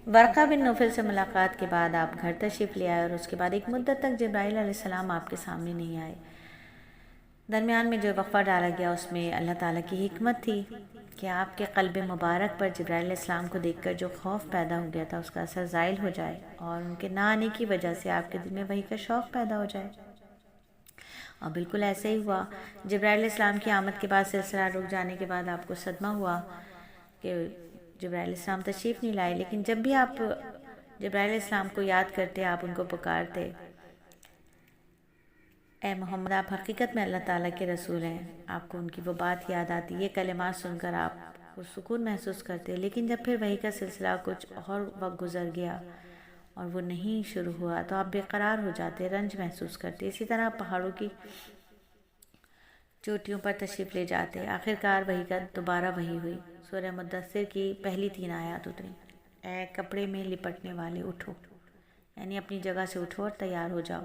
ورقہ بن نوفل سے ملاقات کے بعد آپ گھر تشریف لے آئے اور اس کے بعد ایک مدت تک جبرائیل علیہ السلام آپ کے سامنے نہیں آئے۔ درمیان میں جو وقفہ ڈالا گیا اس میں اللہ تعالیٰ کی حکمت تھی کہ آپ کے قلب مبارک پر جبرائیل علیہ السلام کو دیکھ کر جو خوف پیدا ہو گیا تھا اس کا اثر زائل ہو جائے اور ان کے نہ آنے کی وجہ سے آپ کے دل میں وحی کا شوق پیدا ہو جائے۔ اور بالکل ایسے ہی ہوا۔ جبرائیل علیہ السلام کی آمد کے بعد سلسلہ رک جانے کے بعد آپ کو صدمہ ہوا کہ جبرائیل علیہ السلام تشریف نہیں لائے، لیکن جب بھی آپ جبرائیل علیہ السلام کو یاد کرتے، آپ ان کو پکارتے، اے محمد آپ حقیقت میں اللہ تعالیٰ کے رسول ہیں، آپ کو ان کی وہ بات یاد آتی، یہ کلمات سن کر آپ کو سکون محسوس کرتے۔ لیکن جب پھر وحی کا سلسلہ کچھ اور وقت گزر گیا اور وہ نہیں شروع ہوا تو آپ بے قرار ہو جاتے، رنج محسوس کرتے۔ اسی طرح پہاڑوں کی چوٹیوں پر تشریف لے جاتے۔ آخرکار وحی کا دوبارہ وحی ہوئی۔ سورہ مدثر کی پہلی 3 آیات اتری، اے کپڑے میں لپٹنے والے اٹھو، یعنی اپنی جگہ سے اٹھو اور تیار ہو جاؤ،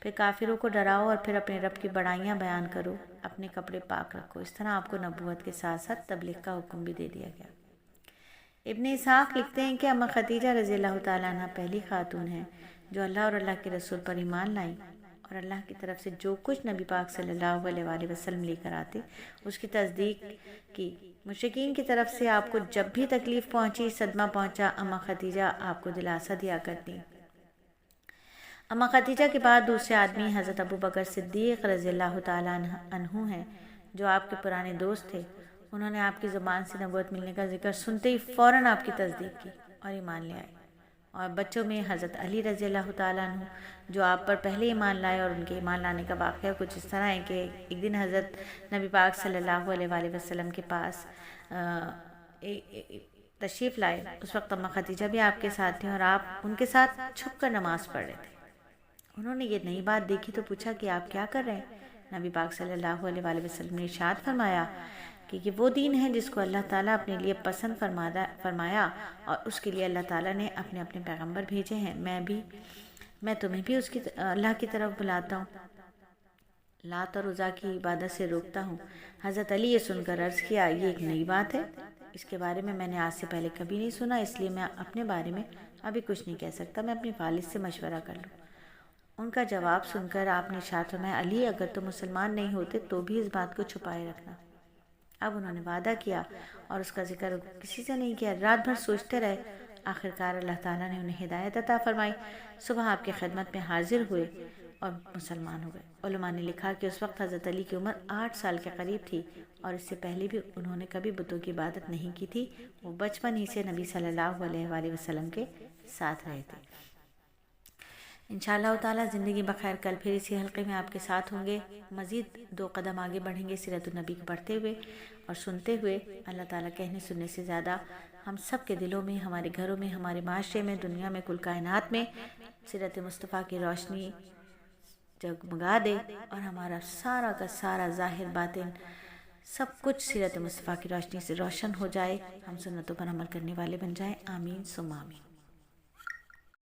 پھر کافروں کو ڈراؤ اور پھر اپنے رب کی بڑائیاں بیان کرو، اپنے کپڑے پاک رکھو۔ اس طرح آپ کو نبوت کے ساتھ ساتھ تبلیغ کا حکم بھی دے دیا گیا۔ ابن اسحاق لکھتے ہیں کہ اماں خدیجہ رضی اللہ تعالیٰ عنہ پہلی خاتون ہیں جو اللہ اور اللہ کے رسول پر ایمان لائیں اور اللہ کی طرف سے جو کچھ نبی پاک صلی اللہ علیہ وآلہ وسلم لے کر آتے اس کی تصدیق کی۔ مشرکین کی طرف سے آپ کو جب بھی تکلیف پہنچی، صدمہ پہنچا، اماں خدیجہ آپ کو دلاسا دیا کرتی۔ اماں خدیجہ کے بعد دوسرے آدمی حضرت ابو بکر صدیق رضی اللہ تعالیٰ عنہ ہیں جو آپ کے پرانے دوست تھے۔ انہوں نے آپ کی زبان سے نبوت ملنے کا ذکر سنتے ہی فوراً آپ کی تصدیق کی اور ایمان لے آئے۔ اور بچوں میں حضرت علی رضی اللہ تعالیٰ عنہ جو آپ پر پہلے ایمان لائے، اور ان کے ایمان لانے کا واقعہ کچھ اس طرح ہے کہ ایک دن حضرت نبی پاک صلی اللہ علیہ وآلہ وسلم کے پاس تشریف لائے۔ اس وقت اماں خدیجہ بھی آپ کے ساتھ تھیں اور آپ ان کے ساتھ چھپ کر نماز پڑھ رہے تھے۔ انہوں نے یہ نئی بات دیکھی تو پوچھا کہ آپ کیا کر رہے ہیں؟ نبی پاک صلی اللہ علیہ وآلہ وسلم نے ارشاد فرمایا کہ یہ وہ دین ہے جس کو اللہ تعالیٰ اپنے لیے پسند فرمایا اور اس کے لیے اللہ تعالیٰ نے اپنے اپنے پیغمبر بھیجے ہیں۔ میں تمہیں بھی اللہ کی طرف بلاتا ہوں، لات اور عزیٰ کی عبادت سے روکتا ہوں۔ حضرت علی یہ سن کر عرض کیا، یہ ایک نئی بات ہے، اس کے بارے میں نے آج سے پہلے کبھی نہیں سنا، اس لیے میں اپنے بارے میں ابھی کچھ نہیں کہہ سکتا، میں اپنے والد سے مشورہ کر لوں۔ ان کا جواب سن کر آپ نے ارشاد فرمایا، علی اگر تم مسلمان نہیں ہوتے تو بھی اس بات کو چھپائے رکھنا۔ اب انہوں نے وعدہ کیا اور اس کا ذکر کسی سے نہیں کیا۔ رات بھر سوچتے رہے، آخرکار اللہ تعالیٰ نے انہیں ہدایت عطا فرمائی۔ صبح آپ کی خدمت میں حاضر ہوئے اور مسلمان ہو گئے۔ علماء نے لکھا کہ اس وقت حضرت علی کی عمر 8 سال کے قریب تھی اور اس سے پہلے بھی انہوں نے کبھی بتوں کی عبادت نہیں کی تھی، وہ بچپن ہی سے نبی صلی اللہ علیہ وآلہ وسلم کے ساتھ رہے تھے۔ انشاءاللہ تعالیٰ زندگی بخیر کل پھر اسی حلقے میں آپ کے ساتھ ہوں گے۔ مزید 2 قدم آگے بڑھیں گے سیرت النبی کو پڑھتے ہوئے اور سنتے ہوئے۔ اللہ تعالیٰ کہنے سننے سے زیادہ ہم سب کے دلوں میں، ہمارے گھروں میں، ہمارے معاشرے میں، دنیا میں، کل کائنات میں سیرت مصطفیٰ کی روشنی جگمگا دے اور ہمارا سارا کا سارا ظاہر باطن سب کچھ سیرت مصطفیٰ کی روشنی سے روشن ہو جائے، ہم سنتوں پر عمل کرنے والے بن جائیں۔ آمین ثم آمین۔